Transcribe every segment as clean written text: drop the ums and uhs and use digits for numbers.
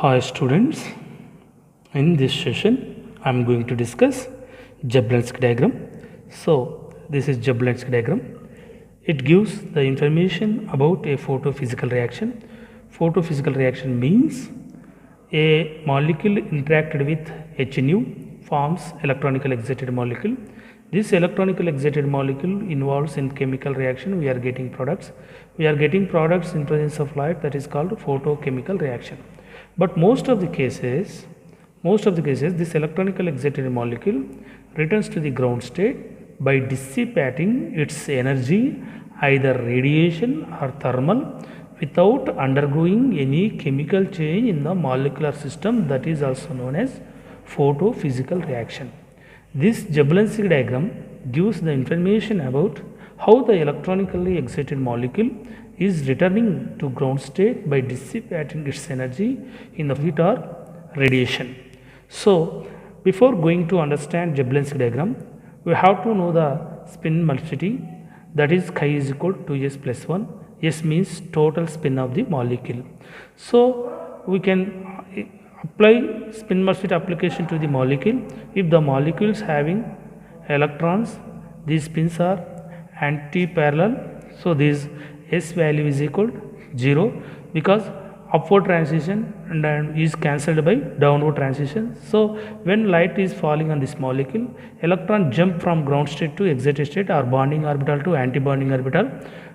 Hi students, in this session I am going to discuss Jablonski diagram. So this is Jablonski diagram. It gives the information about a photophysical reaction. Photophysical reaction means a molecule interacted with HNU forms electronically excited molecule. This electronically excited molecule involves in chemical reaction. We are getting products. We are getting products in presence of light, that is called photochemical reaction. But most of the cases this electronically excited molecule returns to the ground state by dissipating its energy, either radiation or thermal, without undergoing any chemical change in the molecular system, that is also known as photophysical reaction. This Jablonski diagram gives the information about how the electronically excited molecule is returning to ground state by dissipating its energy in the heat or radiation. So, before going to understand Jablonski diagram, we have to know the spin velocity, that is chi is equal to S plus 1. S means total spin of the molecule. So, we can apply spin velocity application to the molecule. If the molecule is having electrons, these spins are anti-parallel, so this S value is equal to 0 because upward transition and is cancelled by downward transition. So when light is falling on this molecule, electron jump from ground state to excited state or bonding orbital to anti-bonding orbital.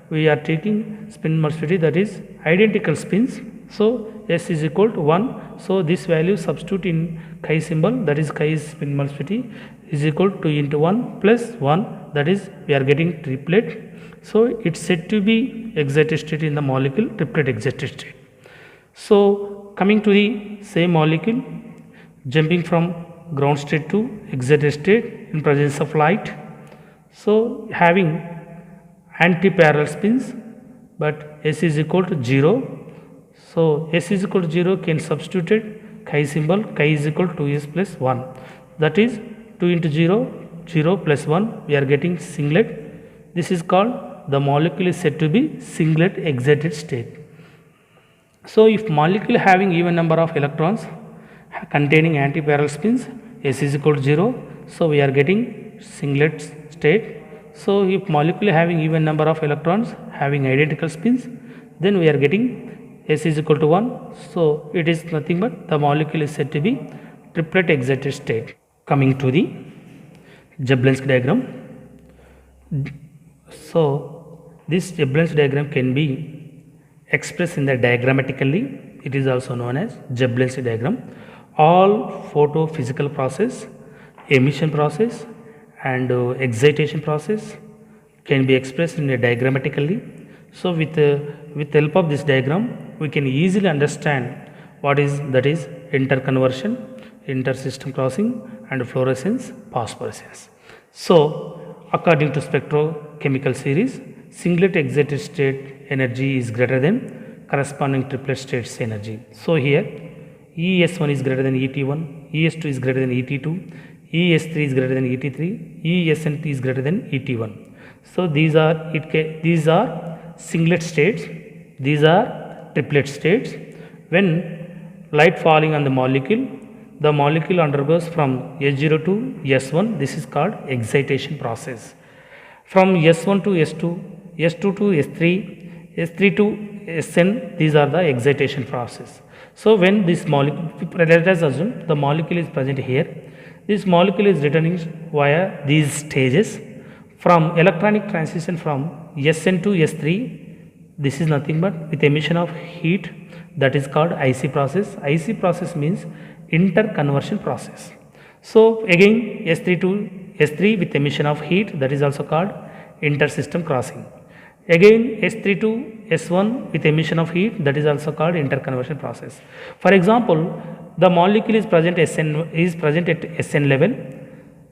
We are taking spin velocity, that is identical spins. So S is equal to 1. So this value substitute in chi symbol, that is chi spin velocity is equal to into 1 plus 1, that is we are getting triplet. So it's said to be excited state in the molecule, triplet excited state. So coming to the same molecule, jumping from ground state to excited state in presence of light. So having anti-parallel spins, but S is equal to 0. So S is equal to 0 can substitute chi symbol, chi is equal to 2S plus 1. That is 2 into 0, 0 plus 1, we are getting singlet. This is called, the molecule is said to be singlet excited state. So if molecule having even number of electrons containing anti-parallel spins, S is equal to 0, so we are getting singlet state. So if molecule having even number of electrons having identical spins, then we are getting S is equal to 1. So it is nothing but the molecule is said to be triplet excited state. Coming to the Jablonski diagram. So this Jablonski diagram can be expressed in the diagrammatically. It is also known as Jablonski diagram. All photophysical process, emission process and excitation process can be expressed in a diagrammatically. So with the help of this diagram, we can easily understand what is interconversion, intersystem crossing and fluorescence, phosphorescence. So according to spectrochemical series, singlet excited state energy is greater than corresponding triplet states energy. So here ES1 is greater than ET1, ES2 is greater than ET2, ES3 is greater than ET3, ESNT is greater than ET1. So these are singlet states, these are triplet states. When light falling on the molecule undergoes from S0 to S1, this is called excitation process. From S1 to S2, S2 to S3, S3 to Sn, these are the excitation process. So when this molecule, let us assume the molecule is present here, this molecule is returning via these stages from electronic transition from Sn to S3. This is nothing but with emission of heat, that is called IC process. IC process means interconversion process. So again S3 to S3 with emission of heat, that is also called intersystem crossing. Again S3 to S1 with emission of heat, that is also called interconversion process. For example, the molecule is present at Sn level.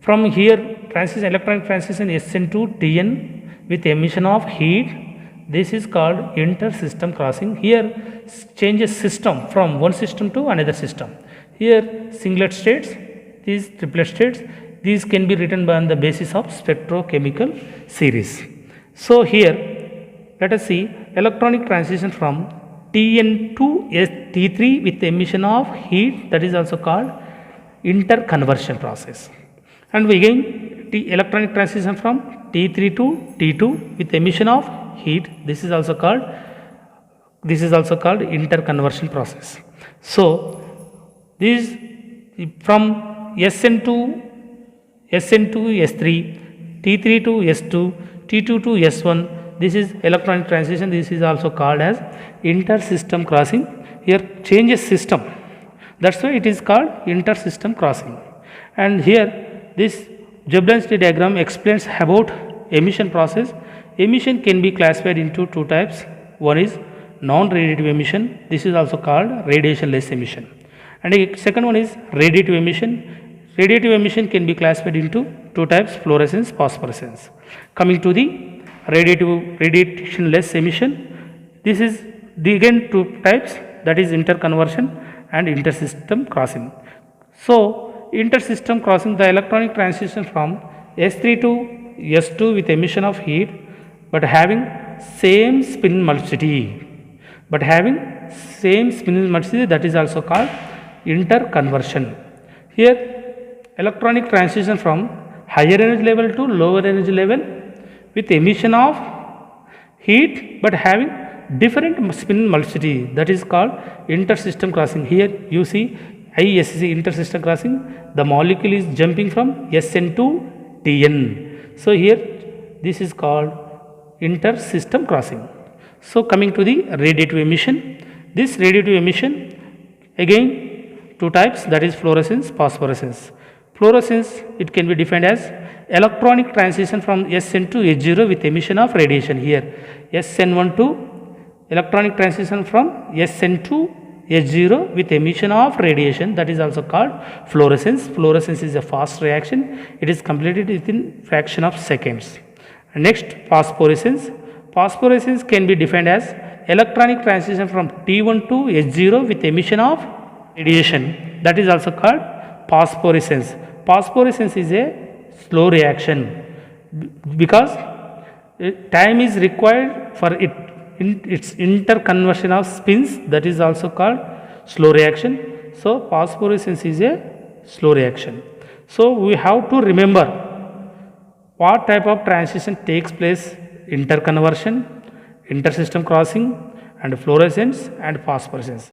From here electronic transition Sn to Tn with emission of heat, this is called intersystem crossing. Here changes system from one system to another system. Here singlet states, these triplet states, these can be written on the basis of spectrochemical series. So here let us see electronic transition from Tn to T3 with emission of heat, that is also called interconversion process. And we again electronic transition from T3 to T2 with emission of heat, this is also called interconversion process. So this from Sn to S3, T3 to S2, T2 to S1, this is electronic transition, this is also called as inter-system crossing. Here changes system, that's why it is called inter-system crossing. And here this Jablonski diagram explains about emission process. Emission can be classified into two types. One is non-radiative emission, this is also called radiation-less emission. And the second one is radiative emission. Radiative emission can be classified into two types, fluorescence, phosphorescence. Coming to the radiation-less emission, this is again two types, that is interconversion and inter-system crossing. So inter-system crossing, the electronic transition from S3 to S2 with emission of heat but having same spin velocity, that is also called interconversion. Here electronic transition from higher energy level to lower energy level with emission of heat but having different spin velocity, that is called inter-system crossing. Here you see ISC, inter-system crossing, the molecule is jumping from Sn to Tn. So here this is called inter-system crossing. So coming to the radiative emission, this radiative emission again two types, that is fluorescence, phosphorescence. Fluorescence, it can be defined as electronic transition from Sn to H0 with emission of radiation. Here Sn1 to electronic transition from Sn to H0 with emission of radiation, that is also called fluorescence. Fluorescence is a fast reaction, it is completed within fraction of seconds. And next, phosphorescence. Phosphorescence can be defined as electronic transition from T1 to H0 with emission of radiation, that is also called phosphorescence. Phosphorescence is a slow reaction because time is required for its interconversion of spins, that is also called slow reaction. So phosphorescence is a slow reaction. So we have to remember what type of transition takes place: interconversion, inter-system crossing, and fluorescence and phosphorescence.